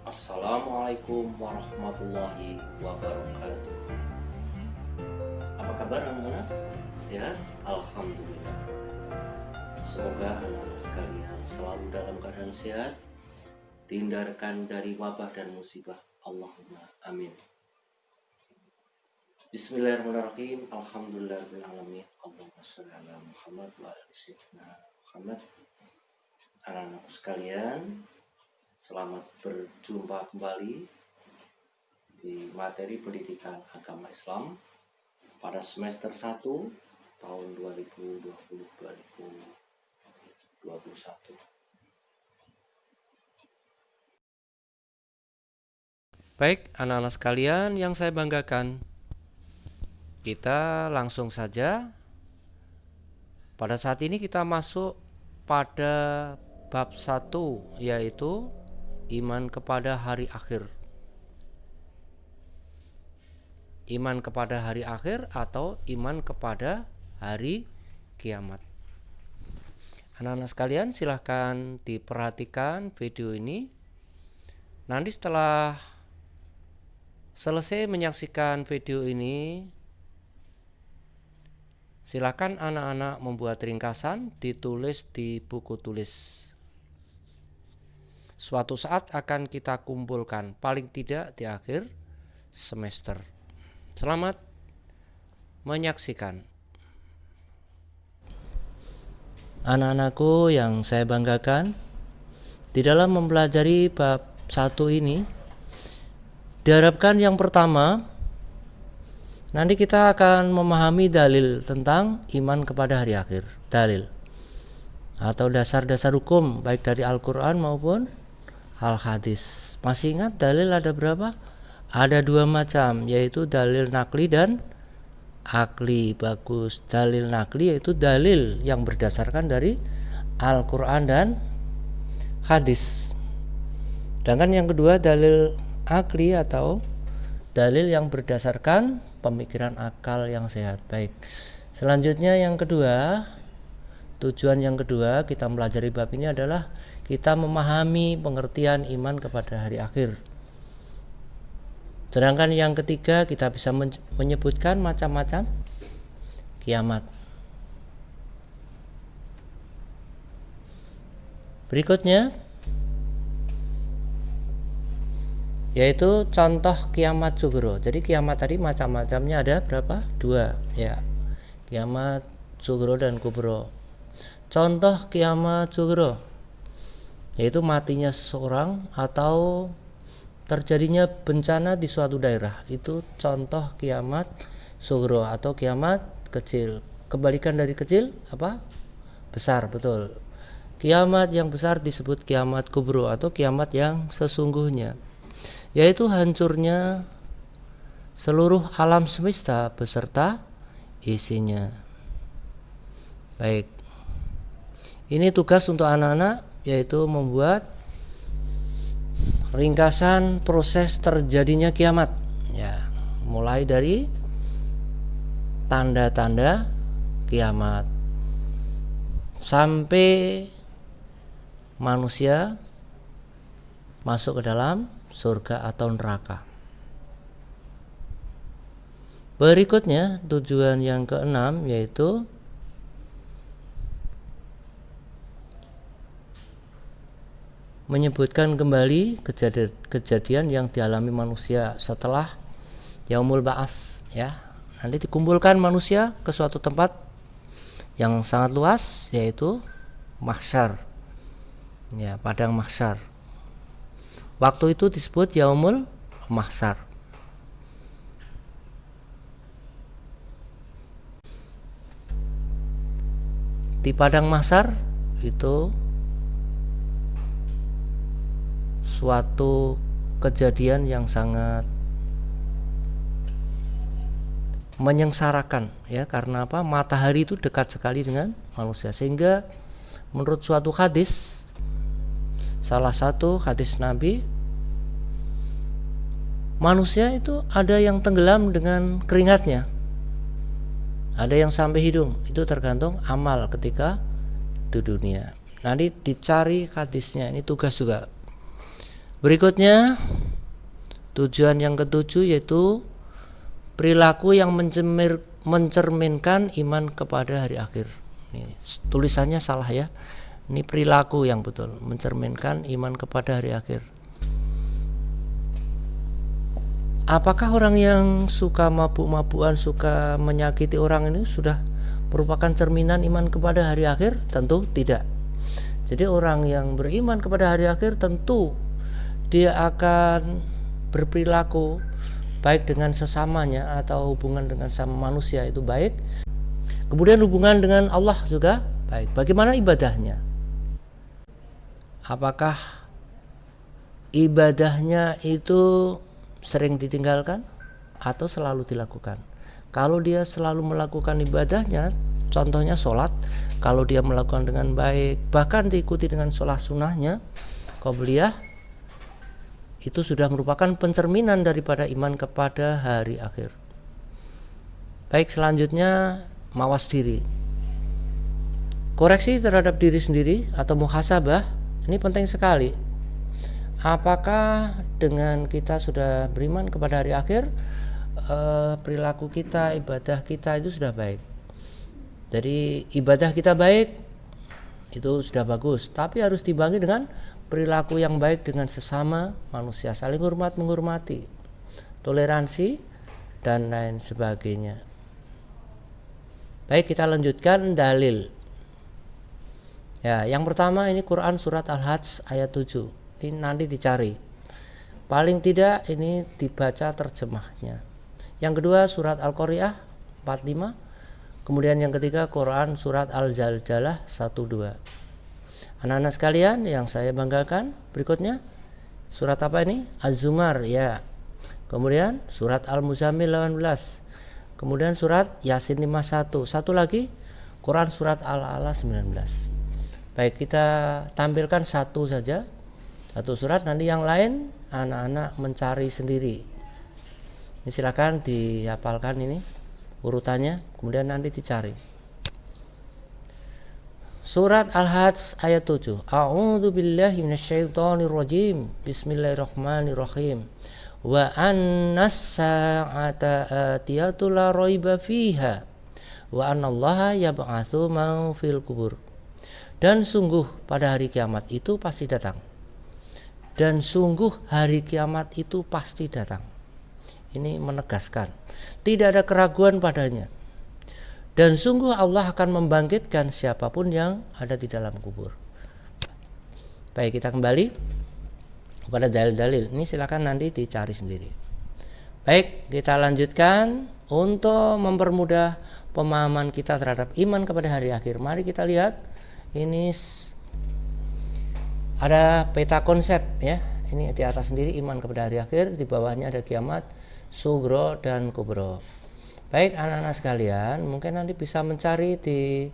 Assalamualaikum warahmatullahi wabarakatuh. Apa kabar anak-anak? Sehat? Alhamdulillah. Semoga anak-anak sekalian selalu dalam keadaan sehat, dihindarkan dari wabah dan musibah. Allahumma amin. Bismillahirrahmanirrahim. Alhamdulillahirrahmanirrahim. Allahumma sholli ala Muhammad wa ala sayyidina Muhammad. Anak-anak sekalian, selamat berjumpa kembali di materi pendidikan agama Islam pada semester 1 tahun 2020-2021. Baik, anak-anak sekalian yang saya banggakan, kita langsung saja. Pada saat ini kita masuk pada bab 1, yaitu iman kepada hari akhir. Iman kepada hari akhir atau iman kepada hari kiamat. Anak-anak sekalian, silahkan diperhatikan video ini. Nanti setelah selesai menyaksikan video ini, silakan anak-anak membuat ringkasan, ditulis di buku tulis. Suatu saat akan kita kumpulkan, paling tidak di akhir semester. Selamat menyaksikan. Anak-anakku yang saya banggakan, di dalam mempelajari bab 1 ini, diharapkan yang pertama, nanti kita akan memahami dalil tentang iman kepada hari akhir. Dalil atau dasar-dasar hukum baik dari Al-Quran maupun Al-Hadis. Masih ingat dalil ada berapa? Ada 2 macam, yaitu dalil nakli dan akli. Bagus. Dalil nakli yaitu dalil yang berdasarkan dari Al-Quran dan hadis. Sedangkan yang kedua dalil akli atau dalil yang berdasarkan pemikiran akal yang sehat. Baik. Selanjutnya yang kedua, tujuan yang kedua kita mempelajari bab ini adalah kita memahami pengertian iman kepada hari akhir. Sedangkan yang ketiga kita bisa menyebutkan macam-macam kiamat. Berikutnya yaitu contoh kiamat sugro. Jadi kiamat tadi macam-macamnya ada berapa? 2 ya. Kiamat sugro dan kubro. Contoh kiamat sugro yaitu matinya seseorang atau terjadinya bencana di suatu daerah. Itu contoh kiamat sugro atau kiamat kecil. Kebalikan dari kecil apa? Besar, betul. Kiamat yang besar disebut kiamat kubro atau kiamat yang sesungguhnya, yaitu hancurnya seluruh alam semesta beserta isinya. Baik, ini tugas untuk anak-anak, yaitu membuat ringkasan proses terjadinya kiamat ya, mulai dari tanda-tanda kiamat sampai manusia masuk ke dalam surga atau neraka. Berikutnya tujuan yang keenam yaitu menyebutkan kembali kejadian yang dialami manusia setelah Yaumul Ba'ats ya. Nanti dikumpulkan manusia ke suatu tempat yang sangat luas, yaitu mahsyar ya, padang mahsyar. Waktu itu disebut Yaumul Mahsyar. Di padang mahsyar itu suatu kejadian yang sangat menyengsarakan ya, karena apa? Matahari itu dekat sekali dengan manusia, sehingga menurut suatu hadis, salah satu hadis Nabi, manusia itu ada yang tenggelam dengan keringatnya, ada yang sampai hidung. Itu tergantung amal ketika di dunia. Nanti dicari hadisnya, ini tugas juga. Berikutnya, tujuan yang ketujuh yaitu perilaku yang mencerminkan iman kepada hari akhir. Ini tulisannya salah ya. Ini perilaku yang betul, mencerminkan iman kepada hari akhir. Apakah orang yang suka mabuk-mabukan, suka menyakiti orang ini sudah merupakan cerminan iman kepada hari akhir? Tentu tidak. Jadi orang yang beriman kepada hari akhir tentu dia akan berperilaku baik dengan sesamanya atau hubungan dengan sama manusia itu baik. Kemudian hubungan dengan Allah juga baik. Bagaimana ibadahnya? Apakah ibadahnya itu sering ditinggalkan atau selalu dilakukan? Kalau dia selalu melakukan ibadahnya, contohnya sholat, kalau dia melakukan dengan baik, bahkan diikuti dengan sholat sunnahnya, qobliyah, itu sudah merupakan pencerminan daripada iman kepada hari akhir. Baik, selanjutnya mawas diri. Koreksi terhadap diri sendiri atau muhasabah, ini penting sekali. Apakah dengan kita sudah beriman kepada hari akhir, perilaku kita, ibadah kita itu sudah baik? Jadi ibadah kita baik, itu sudah bagus, tapi harus dibangun dengan perilaku yang baik dengan sesama manusia, saling hormat menghormati, toleransi dan lain sebagainya. Baik, kita lanjutkan dalil. Ya, yang pertama ini Quran surat Al-Hajj ayat 7. Ini nanti dicari. Paling tidak ini dibaca terjemahnya. Yang kedua surat Al-Qari'ah 45. Kemudian yang ketiga Quran surat Al-Zalzalah 12. Anak-anak sekalian yang saya banggakan, berikutnya surat apa ini? Az-Zumar ya. Kemudian surat Al-Muzammil 18. Kemudian surat Yasin 51. Satu lagi Quran surat Al-A'la 19. Baik, kita tampilkan satu saja, satu surat, nanti yang lain anak-anak mencari sendiri. Ini silakan dihafalkan ini urutannya, kemudian nanti dicari. Surat Al-Hajj ayat 7. A'udzu billahi minasyaitonir rajim. Bismillahirrahmanirrahim. Wa annas sa'ata atiyatu la raiba fiha. Wa annallaha yab'atsu man fil kubur. Dan sungguh pada hari kiamat itu pasti datang. Dan sungguh hari kiamat itu pasti datang. Ini menegaskan, tidak ada keraguan padanya. Dan sungguh Allah akan membangkitkan siapapun yang ada di dalam kubur. Baik, kita kembali kepada dalil-dalil. Ini silakan nanti dicari sendiri. Baik, kita lanjutkan untuk mempermudah pemahaman kita terhadap iman kepada hari akhir. Mari kita lihat. Ini ada peta konsep ya. Ini di atas sendiri iman kepada hari akhir, di bawahnya ada kiamat, sugro dan kubro. Baik anak-anak sekalian, mungkin nanti bisa mencari di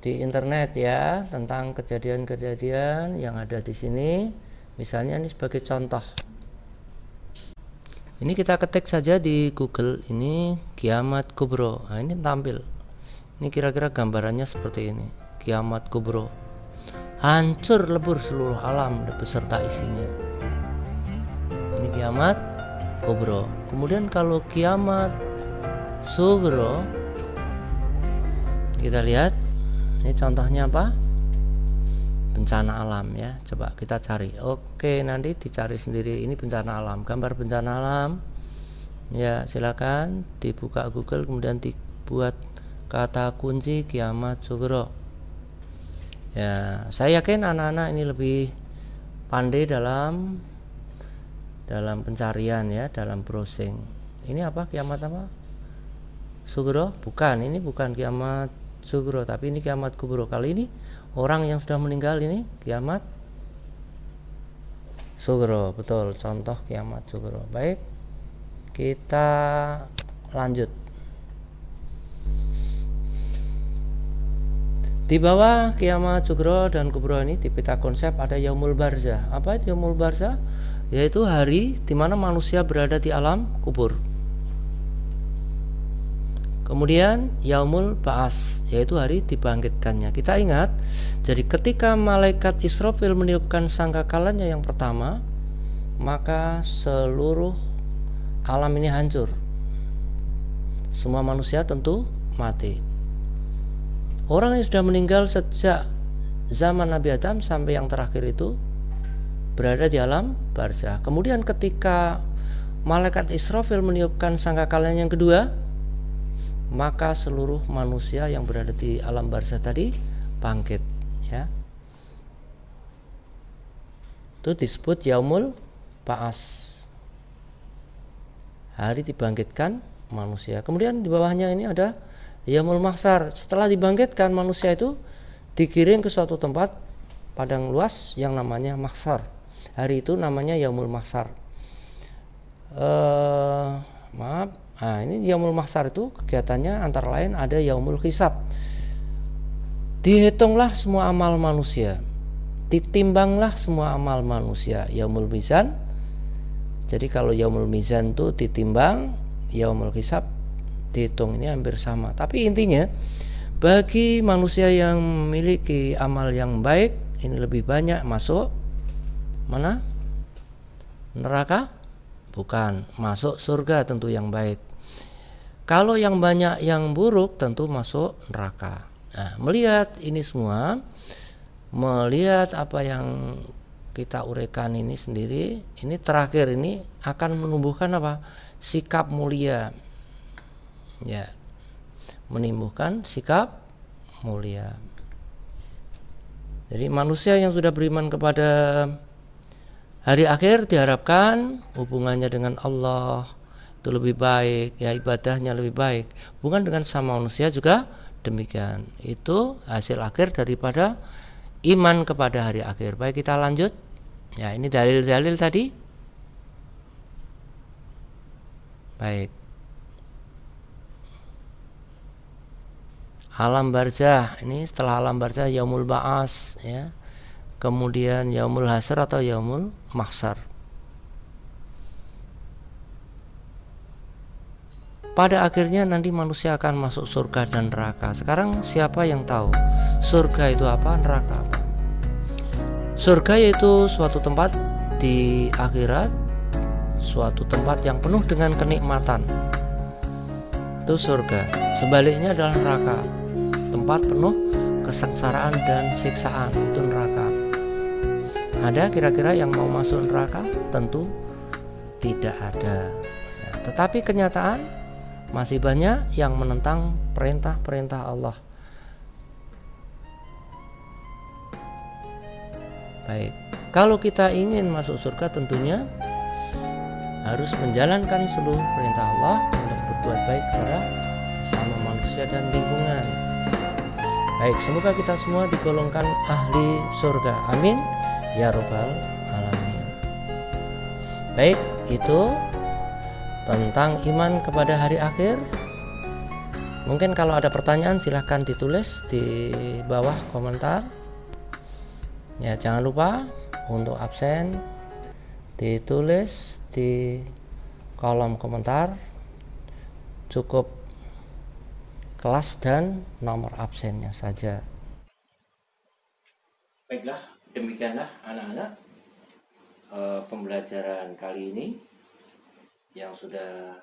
internet ya tentang kejadian-kejadian yang ada di sini. Misalnya ini sebagai contoh. Ini kita ketik saja di Google ini kiamat kubro. Nah, ini tampil. Ini kira-kira gambarannya seperti ini. Kiamat kubro, hancur lebur seluruh alam beserta isinya. Ini kiamat kubro. Kemudian kalau kiamat sugro, kita lihat ini contohnya apa? Bencana alam ya. Coba kita cari. Oke, nanti dicari sendiri. Ini bencana alam, gambar bencana alam ya. Silakan dibuka Google, kemudian dibuat kata kunci kiamat sugro. Ya, saya yakin anak-anak ini lebih pandai dalam pencarian ya, dalam browsing. Ini apa? Kiamat apa? Sugro? Bukan, ini bukan kiamat sugro, tapi ini kiamat kubro. Kali ini orang yang sudah meninggal, ini kiamat sugro. Betul, contoh kiamat sugro. Baik, kita lanjut. Di bawah kiamat sugro dan kubro ini di peta konsep ada yaumul barzah. Apa itu yaumul barzah? Yaitu hari di mana manusia berada di alam kubur. Kemudian yaumul ba'as, yaitu hari dibangkitkannya. Kita ingat, jadi ketika malaikat Israfil meniupkan sangkakalanya yang pertama, maka seluruh alam ini hancur. Semua manusia tentu mati. Orang yang sudah meninggal sejak zaman Nabi Adam sampai yang terakhir itu berada di alam barzah. Kemudian ketika malaikat Israfil meniupkan sangkakala yang kedua, maka seluruh manusia yang berada di alam barzah tadi bangkit, ya. Itu disebut yaumul ba'as, hari dibangkitkan manusia. Kemudian di bawahnya ini ada yaumul mahsyar. Setelah dibangkitkan, manusia itu dikirim ke suatu tempat padang luas yang namanya mahsyar. Hari itu namanya yaumul mahsyar. Nah, ini yaumul mahsyar itu kegiatannya antara lain ada yaumul hisab. Dihitunglah semua amal manusia, ditimbanglah semua amal manusia. Yaumul mizan. Jadi kalau yaumul mizan itu ditimbang, yaumul hisab dihitung, ini hampir sama. Tapi intinya bagi manusia yang memiliki amal yang baik, ini lebih banyak masuk mana? Neraka? Bukan, masuk surga tentu yang baik. Kalau yang banyak yang buruk tentu masuk neraka. Nah, melihat ini semua, melihat apa yang kita uraikan ini sendiri, ini terakhir ini akan menumbuhkan apa? Sikap mulia. Ya. Menumbuhkan sikap mulia. Jadi manusia yang sudah beriman kepada hari akhir diharapkan hubungannya dengan Allah itu lebih baik, ya, ibadahnya lebih baik. Bukan dengan sama manusia juga demikian. Itu hasil akhir daripada iman kepada hari akhir. Baik, kita lanjut. Ya, ini dalil-dalil tadi. Baik. Alam barzah, ini setelah alam barzah yaumul ba'as, ya. Kemudian yaumul hasyr atau yaumul mahsyar. Pada akhirnya nanti manusia akan masuk surga dan neraka. Sekarang siapa yang tahu surga itu apa, neraka apa? Surga yaitu suatu tempat di akhirat, suatu tempat yang penuh dengan kenikmatan. Itu surga. Sebaliknya adalah neraka, tempat penuh kesengsaraan dan siksaan. Itu neraka. Ada kira-kira yang mau masuk neraka? Tentu tidak ada. Ya, tetapi kenyataan masih banyak yang menentang perintah-perintah Allah. Baik, kalau kita ingin masuk surga tentunya harus menjalankan seluruh perintah Allah untuk berbuat baik kepada sesama manusia dan lingkungan. Baik, semoga kita semua digolongkan ahli surga. Amin ya robbal alamin. Baik, itu tentang iman kepada hari akhir. Mungkin kalau ada pertanyaan silahkan ditulis di bawah komentar. Ya, jangan lupa untuk absen ditulis di kolom komentar. Cukup kelas dan nomor absennya saja. Baiklah, demikianlah anak-anak pembelajaran kali ini yang sudah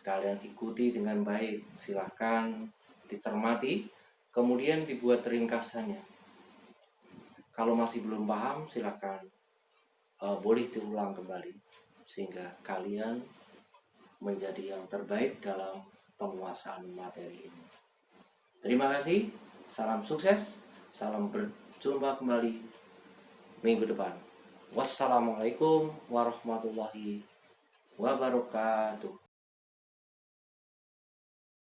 kalian ikuti dengan baik. Silahkan dicermati, kemudian dibuat ringkasannya. Kalau masih belum paham, silahkan boleh diulang kembali sehingga kalian menjadi yang terbaik dalam penguasaan materi ini. Terima kasih, salam sukses, salam berjumpa kembali minggu depan. Wassalamualaikum warahmatullahi wabarakatuh.